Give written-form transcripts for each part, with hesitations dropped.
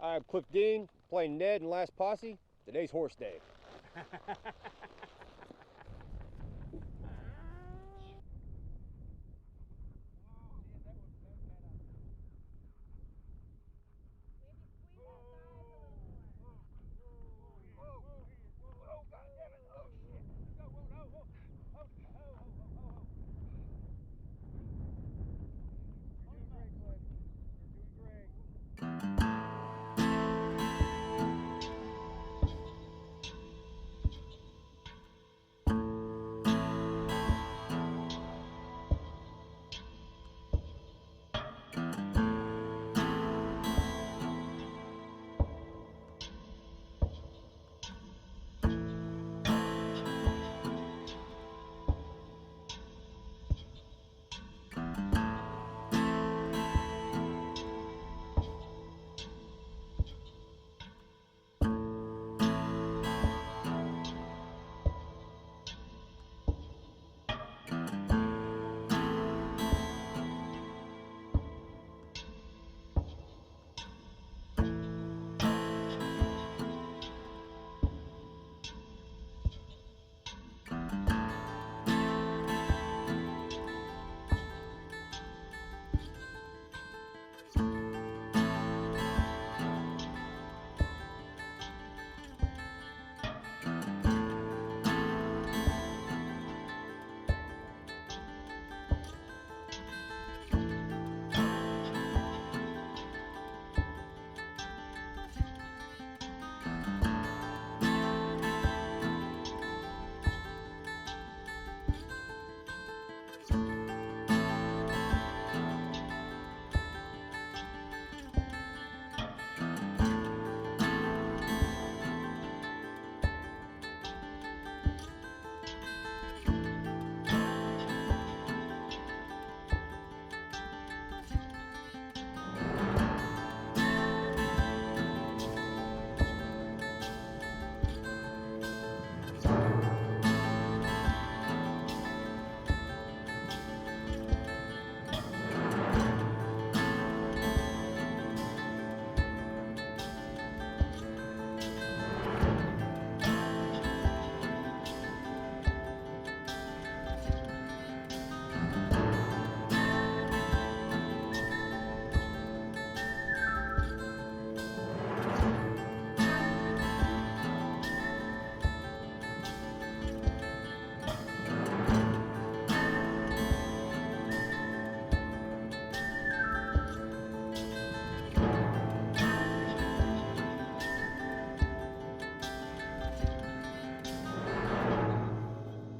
I'm Cliff Dean, playing Ned in Last Posse. Today's horse day.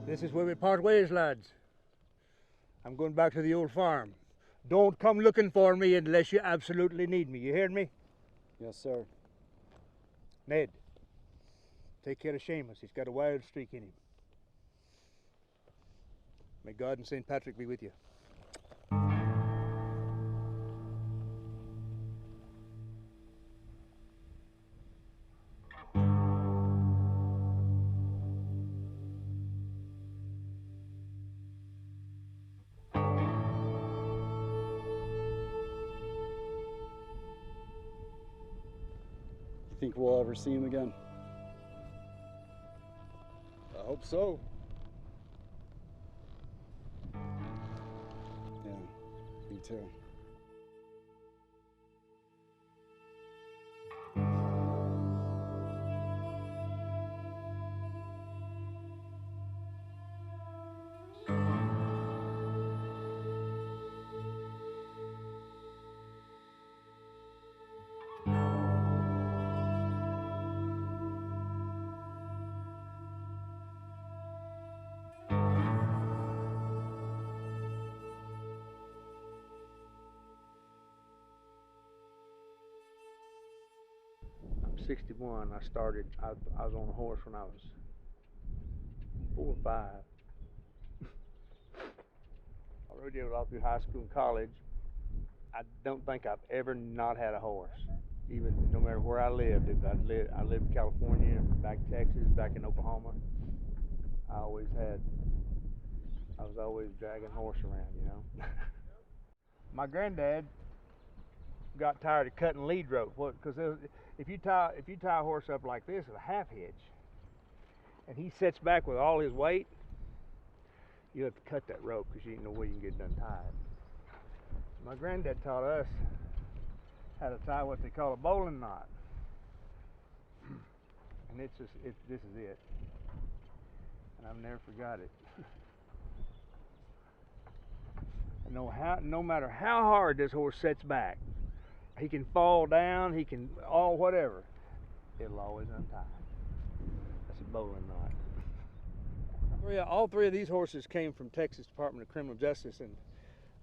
This is where we part ways, lads. I'm going back to the old farm. Don't come looking for me unless you absolutely need me. You hear me? Yes, sir. Ned, take care of Seamus. He's got a wild streak in him. May God and St. Patrick be with you. You think we'll ever see him again? I hope so. Yeah, me too. I'm 61. I was on a horse when I was 4 or 5. I rodeoed all through high school and college. I don't think I've ever not had a horse, even no matter where I lived. If I lived in California, back in Texas, back in Oklahoma. I was always dragging horse around, you know. My granddad got tired of cutting lead rope. Because if you tie a horse up like this with a half hitch, and he sits back with all his weight, you have to cut that rope because you ain't no way you can get it untied. My granddad taught us how to tie what they call a bowling knot, and this is it, and I've never forgot it. No matter how hard this horse sets back, he can fall down, he can whatever, it'll always untie. That's a bowling knot. All three of these horses came from Texas Department of Criminal Justice, and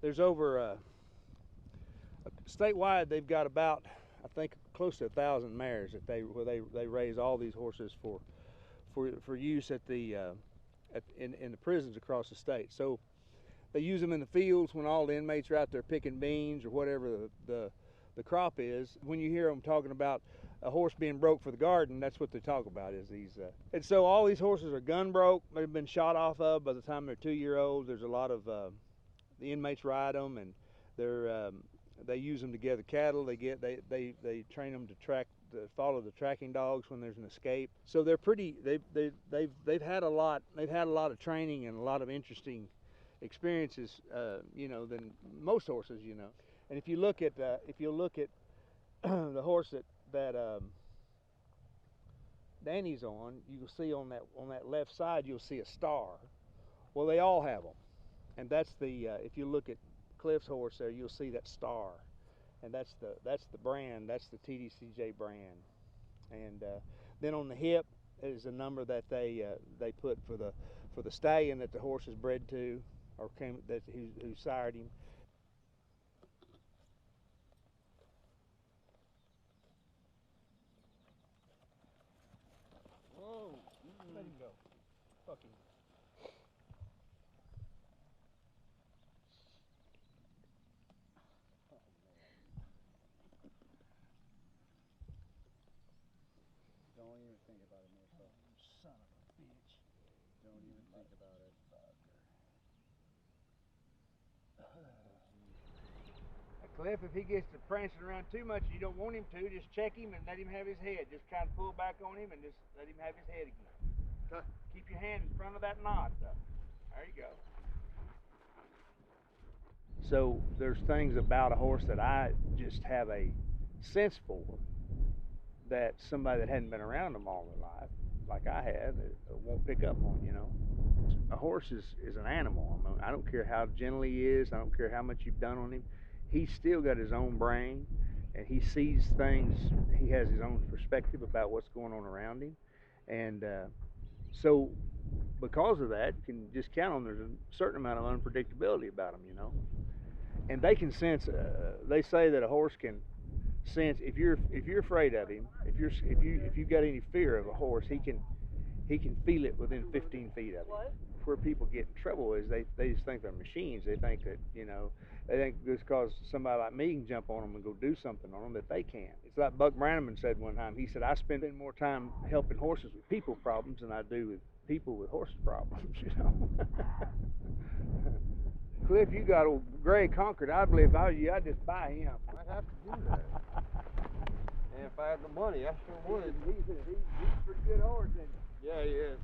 there's over statewide they've got about, I think, close to 1,000 mares that where they raise all these horses for use at the in the prisons across the state. So they use them in the fields when all the inmates are out there picking beans or whatever the crop is. When you hear them talking about a horse being broke for the garden, that's what they talk about, is these. And so all these horses are gun broke. They've been shot off of by the time they're 2-year-olds. There's a lot of the inmates ride them, and they use them to gather cattle. They train them to follow the tracking dogs when there's an escape. So they're pretty. They've had a lot. They've had a lot of training and a lot of interesting experiences, than most horses, And if you look at the horse that Danny's on, you'll see on that left side, you'll see a star. Well, they all have them, and that's the if you look at Cliff's horse there, you'll see that star, and that's the brand. That's the TDCJ brand. And then on the hip is a number that they put for the stallion that the horse is bred to, or who sired him. Whoa! Let him go. Fuck him. Don't even think about it, Marcel. Son of a bitch. Don't even think about it. Cliff, if he gets to prancing around too much, you don't want him to, just check him and let him have his head. Just kind of pull back on him and just let him have his head again. Keep your hand in front of that knot, though. There you go. So there's things about a horse that I just have a sense for that somebody that hadn't been around them all their life, like I have, won't pick up on, A horse is an animal. I mean, I don't care how gentle he is. I don't care how much you've done on him. He's still got his own brain, and he sees things. He has his own perspective about what's going on around him. And so because of that, you can just count on there's a certain amount of unpredictability about them, And they can sense, they say that a horse can sense, if you're afraid of him, if you've got any fear of a horse, he can feel it within 15 feet of him. Where people get in trouble is they just think they're machines. They think that, they think just because somebody like me can jump on them and go do something on them that they can't. It's like Buck Brannaman said one time. He said, I spend more time helping horses with people problems than I do with people with horse problems, Cliff, you got old Gray Concord. I believe if I was you, I'd just buy him. I'd have to do that. And if I had the money, I sure would. He's a pretty good horse, isn't he? Yeah, he is.